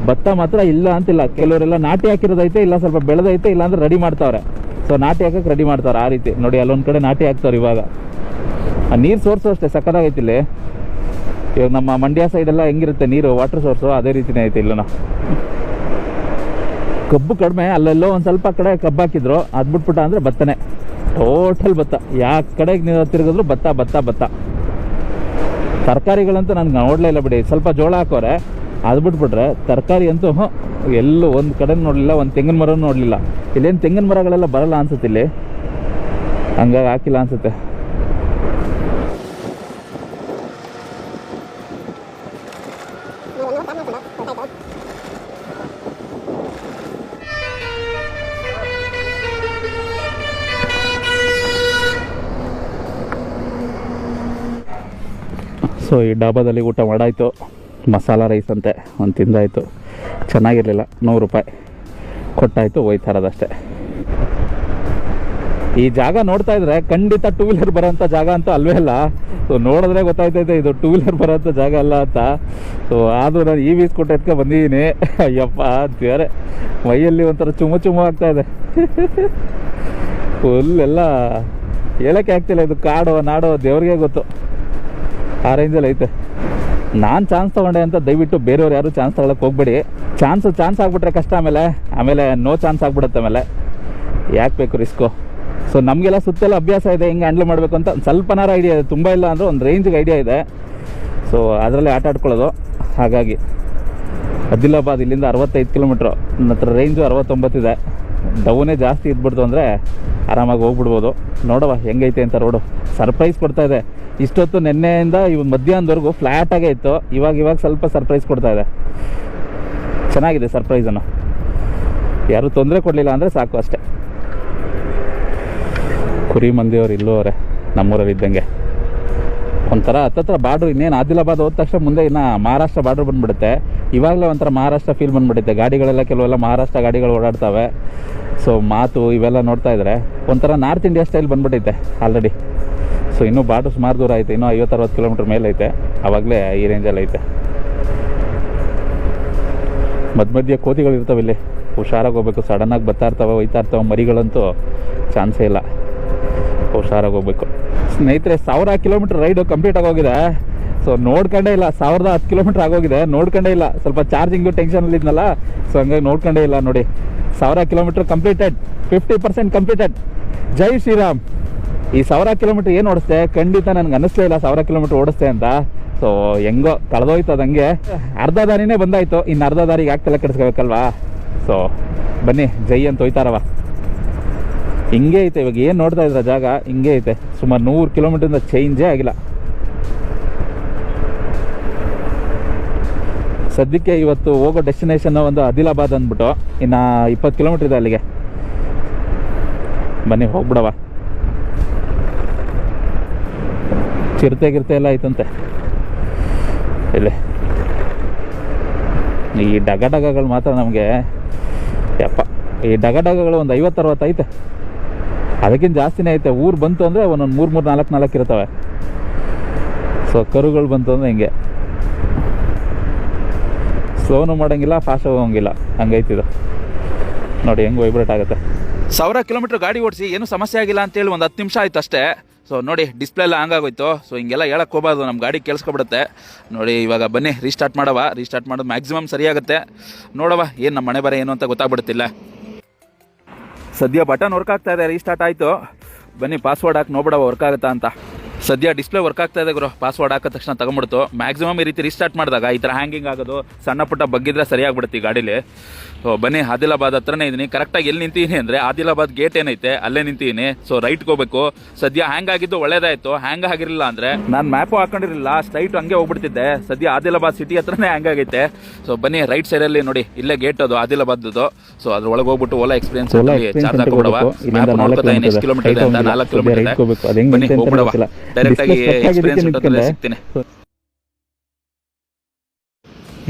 ಭತ್ತ ಮಾತ್ರ ಇಲ್ಲ ಅಂತಿಲ್ಲ. ಕೆಲವರೆಲ್ಲ ನಾಟಿ ಹಾಕಿರೋದೈತೆ, ಇಲ್ಲ ಸ್ವಲ್ಪ ಬೆಳೆದೈತೆ, ಇಲ್ಲ ಅಂದ್ರೆ ರೆಡಿ ಮಾಡ್ತಾವ್ರೆ. ಸೊ ನಾಟಿ ಹಾಕಕ್ಕೆ ರೆಡಿ ಮಾಡ್ತಾರೆ ಆ ರೀತಿ ನೋಡಿ. ಅಲ್ಲೊಂದು ಕಡೆ ನಾಟಿ ಹಾಕ್ತಾರೆ ಇವಾಗ. ಆ ನೀರು ಸೋರ್ಸು ಅಷ್ಟೇ ಸಕ್ಕತ್ತಾಗೈತಿ ಇಲ್ಲಿ. ಇವಾಗ ನಮ್ಮ ಮಂಡ್ಯ ಸೈಡೆಲ್ಲ ಹೆಂಗಿರುತ್ತೆ ನೀರು, ವಾಟರ್ ಸೋರ್ಸು, ಅದೇ ರೀತಿನೇ ಐತೆ ಇಲ್ಲೂ. ಕಬ್ಬು ಕಡಿಮೆ, ಅಲ್ಲೆಲ್ಲೋ ಒಂದು ಸ್ವಲ್ಪ ಕಡೆ ಕಬ್ಬು ಹಾಕಿದ್ರು, ಅದು ಬಿಟ್ಬಿಟ್ಟ ಅಂದರೆ ಭತ್ತನೇ, ಟೋಟಲ್ ಭತ್ತ. ಯಾವ ಕಡೆಗೆ ನೀವು ತಿರುಗಿದ್ರು ಭತ್ತ ಭತ್ತ ಭತ್ತ. ತರಕಾರಿಗಳಂತೂ ನನಗೆ ನೋಡಲೇ ಇಲ್ಲ ಬಿಡಿ. ಸ್ವಲ್ಪ ಜೋಳ ಹಾಕೋರೆ, ಅದು ಬಿಟ್ಬಿಟ್ರೆ ತರಕಾರಿ ಅಂತೂ ಎಲ್ಲೂ ಒಂದು ಕಡೆ ನೋಡಲಿಲ್ಲ, ಒಂದು ತೆಂಗಿನ ಮರನೂ ನೋಡಲಿಲ್ಲ. ಇಲ್ಲೇನು ತೆಂಗಿನ ಮರಗಳೆಲ್ಲ ಬರಲ್ಲ ಅನ್ಸುತ್ತೆ ಇಲ್ಲಿ, ಹಂಗಾಗಿ ಹಾಕಿಲ್ಲ ಅನ್ಸುತ್ತೆ. ಸೊ ಈ ಡಾಬಾದಲ್ಲಿ ಊಟ ಮಾಡಾಯಿತು, ಮಸಾಲ ರೈಸ್ ಅಂತೆ ಒಂದು ತಿಂದಾಯಿತು, ಚೆನ್ನಾಗಿರಲಿಲ್ಲ. 100 ರೂಪಾಯಿ ಕೊಟ್ಟಾಯಿತು, ಹೋಯ್ತಾರದಷ್ಟೇ. ಈ ಜಾಗ ನೋಡ್ತಾ ಇದ್ರೆ ಖಂಡಿತ 2 ವೀಲರ್ ಬರೋಂಥ ಜಾಗ ಅಂತೂ ಅಲ್ವೇ ಅಲ್ಲ. ಸೊ ನೋಡಿದ್ರೆ ಗೊತ್ತಾಯ್ತೈತೆ ಇದು 2 ವೀಲರ್ ಬರೋಂಥ ಜಾಗ ಅಲ್ಲ ಅಂತ. ಸೊ ಆದರೂ ನಾನು EV ಸ್ಕೂಟರ್ ಎತ್ಕೊಂಡು ಬಂದಿದ್ದೀನಿ. ಅಯ್ಯಪ್ಪ ಬೇರೆ ಮೈಯಲ್ಲಿ ಒಂಥರ ಚುಮ್ಮು ಚುಮ್ಮು ಆಗ್ತಾಯಿದೆ. ಫುಲ್ ಎಲ್ಲ ಹೇಳೋಕ್ಕೆ ಆಗ್ತಿಲ್ಲ, ಇದು ಕಾಡೋ ನಾಡೋ ದೇವ್ರಿಗೆ ಗೊತ್ತು, ಆ ರೇಂಜಲ್ಲಿ ಐತೆ. ನಾನು ಚಾನ್ಸ್ ತೊಗೊಂಡೆ ಅಂತ ದಯವಿಟ್ಟು ಬೇರೆಯವ್ರು ಯಾರು ಚಾನ್ಸ್ ತಗೊಳಕ್ಕೆ ಹೋಗ್ಬೇಡಿ. ಚಾನ್ಸ್ ಆಗಿಬಿಟ್ರೆ ಕಷ್ಟ, ಆಮೇಲೆ ನೋ ಚಾನ್ಸ್ ಆಗಿಬಿಡುತ್ತೆ. ಆಮೇಲೆ ಯಾಕೆ ಬೇಕು ರಿಸ್ಕು. ಸೊ ನಮಗೆಲ್ಲ ಸುತ್ತೆಲ್ಲ ಅಭ್ಯಾಸ ಇದೆ, ಹೆಂಗೆ ಹ್ಯಾಂಡ್ಲ್ ಮಾಡಬೇಕು ಅಂತ ಸ್ವಲ್ಪನಾರ ಐಡಿಯಾ ಇದೆ. ತುಂಬ ಇಲ್ಲ ಅಂದರೆ ಒಂದು ರೇಂಜಿಗೆ ಐಡಿಯಾ ಇದೆ. ಸೊ ಅದರಲ್ಲೇ ಆಟ ಆಡ್ಕೊಳ್ಳೋದು. ಹಾಗಾಗಿ ಆದಿಲಾಬಾದ್ ಇಲ್ಲಿಂದ 65 ಕಿಲೋಮೀಟ್ರು, ನನ್ನ ಹತ್ರ ರೇಂಜು 69 ಇದೆ. ಡೌನೇ ಜಾಸ್ತಿ ಇದ್ಬಿಡ್ತು ಅಂದರೆ ಆರಾಮಾಗಿ ಹೋಗ್ಬಿಡ್ಬೋದು. ನೋಡುವ ಹೆಂಗೈತೆ ಅಂತ ರೋಡು. ಸರ್ಪ್ರೈಸ್ ಕೊಡ್ತಾಯಿದೆ. ಇಷ್ಟೊತ್ತು ನಿನ್ನೆಯಿಂದ ಇವತ್ತು ಮಧ್ಯಾಹ್ನದವರೆಗೂ ಫ್ಲ್ಯಾಟಾಗೇ ಇತ್ತು, ಇವಾಗ ಸ್ವಲ್ಪ ಸರ್ಪ್ರೈಸ್ ಕೊಡ್ತಾಯಿದೆ. ಚೆನ್ನಾಗಿದೆ ಸರ್ಪ್ರೈಸನ್ನು. ಯಾರೂ ತೊಂದರೆ ಕೊಡಲಿಲ್ಲ ಅಂದರೆ ಸಾಕು ಅಷ್ಟೇ. ಕುರಿ ಮಂದಿಯವರು ಇಲ್ಲೂ ಅವರೇ ನಮ್ಮೂರಲ್ಲಿ ಇದ್ದಂಗೆ. ಒಂಥರ ಹತ್ತತ್ರ ಬಾರ್ಡ್ರು. ಇನ್ನೇನು ಆದಿಲಾಬಾದ್ ಹೋದ ತಕ್ಷಣ ಮುಂದೆ ಇನ್ನು ಮಹಾರಾಷ್ಟ್ರ ಬಾರ್ಡ್ರ್ ಬಂದುಬಿಡುತ್ತೆ. ಇವಾಗಲೇ ಒಂಥರ ಮಹಾರಾಷ್ಟ್ರ ಫೀಲ್ ಬಂದುಬಿಡುತ್ತೆ. ಗಾಡಿಗಳೆಲ್ಲ ಕೆಲವೆಲ್ಲ ಮಹಾರಾಷ್ಟ್ರ ಗಾಡಿಗಳು ಓಡಾಡ್ತವೆ. ಸೊ ಮಾತು ಇವೆಲ್ಲ ನೋಡ್ತಾ ಇದ್ರೆ ಒಂಥರ ನಾರ್ತ್ ಇಂಡಿಯಾ ಸ್ಟೈಲ್ ಬಂದುಬಿಟ್ಟೈತೆ ಆಲ್ರೆಡಿ. ಸೊ ಇನ್ನೂ ಬಾರ್ಡ್ರ್ ಸುಮಾರು ದೂರ ಐತೆ, ಇನ್ನೂ 50-60 ಕಿಲೋಮೀಟ್ರ್ ಮೇಲೆ ಐತೆ. ಆವಾಗಲೇ ಈ ರೇಂಜಲ್ಲಿ ಐತೆ. ಮಧ್ಯ ಕೋತಿಗಳು ಇರ್ತವೆ ಇಲ್ಲಿ, ಹುಷಾರಾಗಿ ಹೋಗ್ಬೇಕು. ಸಡನ್ನಾಗಿ ಬರ್ತಾ ಇರ್ತವೆ, ಹೋಯ್ತಾ ಇರ್ತವೆ. ಮರಿಗಳಂತೂ ಚಾನ್ಸೇ ಇಲ್ಲ, ಹುಷಾರಾಗಿ ಹೋಗ್ಬೇಕು. ಸ್ನೇಹಿತರೆ 1000 ಕಿಲೋಮೀಟ್ರ್ ರೈಡು ಕಂಪ್ಲೀಟ್ ಆಗೋಗಿದೆ. ಸೊ ನೋಡ್ಕೊಂಡೇ ಇಲ್ಲ, 1010 ಕಿಲೋಮೀಟ್ರ್ ಆಗೋಗಿದೆ, ನೋಡ್ಕೊಂಡೇ ಇಲ್ಲ. ಸ್ವಲ್ಪ ಚಾರ್ಜಿಂಗು ಟೆನ್ಷನಲ್ಲಿ ಇದ್ನಲ್ಲ, ಸೊ ಹಂಗಾಗಿ ನೋಡ್ಕೊಂಡೇ ಇಲ್ಲ. ನೋಡಿ 1000 ಕಿಲೋಮೀಟ್ರ್ ಕಂಪ್ಲೀಟೆಡ್, 50% ಕಂಪ್ಲೀಟೆಡ್. ಜೈ ಶ್ರೀರಾಮ್. ಈ 1000 ಕಿಲೋಮೀಟ್ರ್ ಏನು ಓಡಿಸ್ತೆ, ಖಂಡಿತ ನನಗೆ ಅನ್ನಿಸ್ಲೇ ಇಲ್ಲ 1000 ಕಿಲೋಮೀಟ್ರ್ ಓಡಿಸ್ತೆ ಅಂತ. ಸೊ ಹೆಂಗೋ ಕಳೆದೋಯ್ತು ಅದಂಗೆ. ಅರ್ಧ ದಾರಿನೇ ಬಂದಾಯಿತು, ಇನ್ನು ಅರ್ಧ ದಾರಿಗೆ ಆಗ್ತಲ್ಲ ಕೆಡಿಸ್ಕೋಬೇಕಲ್ವಾ. ಸೊ ಬನ್ನಿ, ಜೈ ಅಂತ ಹೋಯ್ತಾರವ. ಹಿಂಗೆ ಐತೆ ಇವಾಗ ಏನು ನೋಡ್ತಾ ಇದ್ರ ಜಾಗ, ಹಿಂಗೆ ಐತೆ. ಸುಮಾರು 100 ಕಿಲೋಮೀಟ್ರಿಂದ ಚೇಂಜೇ ಆಗಿಲ್ಲ. ಸದ್ಯಕ್ಕೆ ಇವತ್ತು ಹೋಗೋ ಡೆಸ್ಟಿನೇಷನ್ ಒಂದು ಆದಿಲಾಬಾದ್ ಅಂದ್ಬಿಟ್ಟು, ಇನ್ನು 20 ಕಿಲೋಮೀಟ್ರ್ ಇದೆ ಅಲ್ಲಿಗೆ. ಬನ್ನಿ ಹೋಗ್ಬಿಡವ. ಚಿರತೆ ಎಲ್ಲ ಐತಂತೆ ಇಲ್ಲಿ. ಈ ಡಗಗಳು ಮಾತ್ರ ನಮಗೆ ಯಪ್ಪ ಈ ಡಗಗಳು ಒಂದು 50-60 ಐತೆ, ಅದಕ್ಕಿಂತ ಜಾಸ್ತಿನೇ ಐತೆ. ಊರು ಬಂತು ಅಂದರೆ ಒಂದೊಂದು 3-4 ಇರ್ತವೆ. ಸೊ ಕರುಗಳು ಬಂತು ಅಂದರೆ ಹಿಂಗೆ ಸ್ಲೋನು ಮಾಡೋಂಗಿಲ್ಲ, ಫಾಸ್ಟ್ ಹೋಗೋಂಗಿಲ್ಲ, ಹಂಗೈತಿದು ನೋಡಿ ಹೆಂಗೆ ವೈಬ್ರೇಟ್ ಆಗುತ್ತೆ. 1000 ಕಿಲೋಮೀಟರ್ ಗಾಡಿ ಓಡಿಸಿ ಏನು ಸಮಸ್ಯೆ ಆಗಿಲ್ಲ ಅಂತೇಳಿ ಒಂದು 10 ನಿಮಿಷ ಆಯ್ತು ಅಷ್ಟೇ. ಸೊ ನೋಡಿ ಡಿಸ್ಪ್ಲೇ ಎಲ್ಲ ಹಂಗಾಗೋಯ್ತು. ಸೊ ಹಿಂಗೆಲ್ಲ ಹೇಳಕ್ಕೆ ಹೋಗ್ಬಾರ್ದು, ನಮ್ಮ ಗಾಡಿ ಕೇಳಿಸ್ಕೊಬಿಡುತ್ತೆ. ನೋಡಿ ಇವಾಗ ಬನ್ನಿ ರೀಸ್ಟಾರ್ಟ್ ಮಾಡೋದು ಮ್ಯಾಕ್ಸಿಮಮ್ ಸರಿಯಾಗುತ್ತೆ. ನೋಡವ ಏನು ನಮ್ಮ ಮನೆ ಬರ ಏನು ಅಂತ ಗೊತ್ತಾಗ್ಬಿಡುತ್ತಿಲ್ಲ. ಸದ್ಯ ಬಟನ್ ವರ್ಕ್ ಆಗ್ತಾ ಇದೆ, ರೀಸ್ಟಾರ್ಟ್ ಆಯಿತು. ಬನ್ನಿ ಪಾಸ್ವರ್ಡ್ ಹಾಕಿ ನೋಡ್ಬಿಡವ ವರ್ಕ್ ಆಗುತ್ತಾ ಅಂತ. ಸದ್ಯ ಡಿಸ್ಪ್ಲೇ ವರ್ಕ್ ಆಗ್ತಾ ಇದೆ ಗುರು. ಪಾಸ್ವರ್ಡ್ ಹಾಕಿದ ತಕ್ಷಣ ತಗೊಂಡ್ಬಿಡ್ತು. ಮ್ಯಾಕ್ಸಿಮಮ್ ಈ ರೀತಿ ರೀಸ್ಟಾರ್ಟ್ ಮಾಡಿದಾಗ ಈ ಥರ ಹ್ಯಾಂಗಿಂಗ್ ಆಗೋದು, ಸಣ್ಣ ಪುಟ್ಟ ಬಗ್ಗಿದ್ರೆ ಸರಿಯಾಗ್ಬಿಡುತ್ತೆ ಈ ಗಾಡೀಲಿ. ಸೊ ಬನ್ನಿ ಆದಿಲಾಬಾದ್ ಹತ್ರನೇ ಇದ್ದೀನಿ. ಕರೆಕ್ಟಾಗಿ ಎಲ್ಲಿ ನಿಂತಿದ್ದೀನಿ ಅಂದರೆ ಆದಿಲಾಬಾದ್ ಗೇಟ್ ಏನೈತೆ ಅಲ್ಲೇ ನಿಂತಿದ್ದೀನಿ. ಸೊ ರೈಟ್ಗೆ ಹೋಗ್ಬೇಕು. ಸದ್ಯ ಹ್ಯಾಂಗ್ ಆಗಿದ್ದು ಒಳ್ಳೇದಾಯಿತು. ಹ್ಯಾಂಗ್ ಆಗಿರಲಿಲ್ಲ ಅಂದರೆ ನಾನು ಮ್ಯಾಪು ಹಾಕೊಂಡಿರಲಿಲ್ಲ, ಸ್ಟ್ರೈಟ್ ಹಂಗೆ ಹೋಗ್ಬಿಡ್ತಿದ್ದೆ. ಸದ್ಯ ಆದಿಲಾಬಾದ್ ಸಿಟಿ ಹತ್ರನೇ ಹ್ಯಾಂಗ್ ಆಗೈತೆ. ಸೊ ಬನ್ನಿ ರೈಟ್ ಸೈಡಲ್ಲಿ ನೋಡಿ, ಇಲ್ಲೇ ಗೇಟ್ ಅದು ಆದಿಲಾಬಾದ್ದು. ಸೊ ಅದ್ರ ಒಳಗೆ ಹೋಗ್ಬಿಟ್ಟು ಓಲಾ ಎಕ್ಸ್ಪೀರಿಯನ್ಸ್ ಚಾರ್ಜ್ ಹಾಕೊಬಿಡವ. ಎಷ್ಟು ಕಿಲೋಮೀಟರ್ ಇದೆ ಅಂತ 4 ಕಿಲೋಮೀಟರ್ ಇದೆ. ಬನ್ನಿ ಹೋಗ್ಬಿಡವ, ಡೈರೆಕ್ಟ್ ಆಗಿ ಎಕ್ಸ್ಪೀರಿಯನ್ಸ್ ಸಿಗ್ತೀನಿ.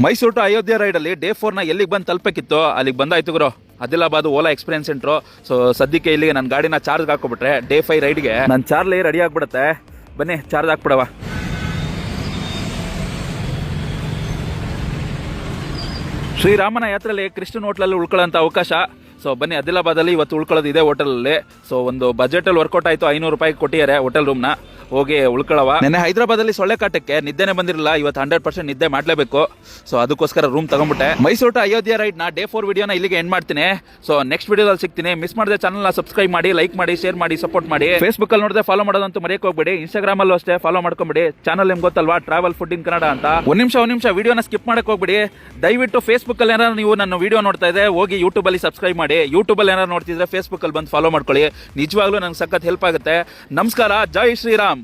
ಮೈಸೂರು ಟು ಅಯೋಧ್ಯೆ ರೈಡಲ್ಲಿ ಡೇ 4ನ ಎಲ್ಲಿಗೆ ಬಂದು ತಲುಪಬೇಕಿತ್ತು ಅಲ್ಲಿಗೆ ಬಂದಾಯ್ತು ಗುರು. ಆದಿಲಾಬಾದ್ ಓಲಾ ಎಕ್ಸ್ಪೀರಿಯನ್ಸ್ ಸೆಂಟ್ರು. ಸೊ ಸದ್ಯಕ್ಕೆ ಇಲ್ಲಿಗೆ ನನ್ನ ಗಾಡಿನ ಚಾರ್ಜ್ ಹಾಕೊಬಿಟ್ರೆ ಡೇ 5 ರೈಡ್ಗೆ ನನ್ನ ಚಾರ್ಲಿ ರೆಡಿ ಆಗಿಬಿಡುತ್ತೆ. ಬನ್ನಿ ಚಾರ್ಜ್ ಹಾಕ್ಬಿಡವ. ಶ್ರೀರಾಮನ ಯಾತ್ರೆಯಲ್ಲಿ ಕ್ರಿಶ್ಚಿಯನ್ ಹೋಟ್ಲಲ್ಲಿ ಉಳ್ಕೊಳ್ಳೋಂಥ ಅವಕಾಶ. ಸೊ ಬನ್ನಿ ಆದಿಲಾಬಾದಲ್ಲಿ ಇವತ್ತು ಉಳ್ಕೊಳ್ಳೋದು ಇದೆ ಹೋಟೆಲಲ್ಲಿ. ಸೊ ಒಂದು ಬಜೆಟಲ್ಲಿ ವರ್ಕೌಟ್ ಆಯಿತು. 500 ರೂಪಾಯಿ ಕೊಟ್ಟಿದ್ದಾರೆ ಹೋಟೆಲ್ ರೂಮ್ನ. ಹೋಗಿ ಉಳ್ಕೊಳ್ಳವ. ನೆನ್ನೆ ಹೈದರಾಬಾದಲ್ಲಿ ಸೊಳ್ಳೆ ಕಾಟಕ್ಕೆ ನಿದ್ದೆನೇ ಬಂದಿರಲಿಲ್ಲ. ಇವತ್ತು 100% ನಿದ್ದೆ ಮಾಡಲೇಬೇಕು. ಸೊ ಅದಕ್ಕೋಸ್ಕರ ರೂಮ್ ತಗೊಂಡ್ಬಿಟ್ಟೆ. ಮೈಸೂರು ಟು ಅಯೋಧ್ಯೆ ರೈಡ್ನ ಡೇ 4 ವಿಡಿಯೋನ ಇಲ್ಲಿಗೆ ಎಂಡ್ ಮಾಡ್ತೀನಿ. ಸೊ ನೆಕ್ಸ್ಟ್ ವಿಡಿಯೋದಲ್ಲಿ ಸಿಗ್ತೀನಿ. ಮಿಸ್ ಮಾಡಿದ್ರೆ ಚಾನಲ್ನ ಸಬ್ಸ್ಕ್ರೈಬ್ ಮಾಡಿ, ಲೈಕ್ ಮಾಡಿ, ಶೇರ್ ಮಾಡಿ, ಸಪೋರ್ಟ್ ಮಾಡಿ. ಫೇಸ್ಬುಕ್ಕಲ್ಲಿ ನೋಡಿದ್ರೆ ಫಾಲೋ ಮಾಡೋದಂತೂ ಮರೆಯಕ್ಕೆ ಹೋಗ್ಬೇಡಿ. ಇನ್ಸ್ಟಾಗ್ರಾಮಲ್ಲೂ ಅಷ್ಟೇ ಫಾಲೋ ಮಾಡ್ಕೊಂಬಿಡಿ. ಚಾನಲ್ ನಿಮ್ಗೆ ಗೊತ್ತಲ್ವಾ, ಟ್ರಾವೆಲ್ ಫುಡ್ ಇನ್ ಕನ್ನಡ ಅಂತ. ಒಂದು ನಿಮಿಷ ವಿಡಿಯೋನ ಸ್ಕಿಪ್ ಮಾಡಕ್ಕೆ ಹೋಗ್ಬಿಡಿ. ದಯವಿಟ್ಟು ಫೇಸ್ಬುಕ್ಕಲ್ಲಿ ಏನಾದ್ರು ನೀವು ನನ್ನ ವಿಡಿಯೋ ನೋಡ್ತಾ ಇದ್ರೆ ಹೋಗಿ ಯೂಟ್ಯೂಬಲ್ಲಿ ಸಬ್ಸ್ಕ್ರೈಬ್ ಮಾಡಿ. ಯೂಟ್ಯೂಬಲ್ಲಿ ಏನಾದ್ರು ನೋಡ್ತಿದ್ರೆ ಫೇಸ್ಬುಕ್ಕಲ್ಲಿ ಬಂದು ಫಾಲೋ ಮಾಡ್ಕೊಳ್ಳಿ. ನಿಜವಾಗ್ಲೂ ನಂಗೆ ಸಖತ್ ಹೆಲ್ಪ್ ಆಗುತ್ತೆ. ನಮಸ್ಕಾರ, ಜೈ ಶ್ರೀರಾಮ್.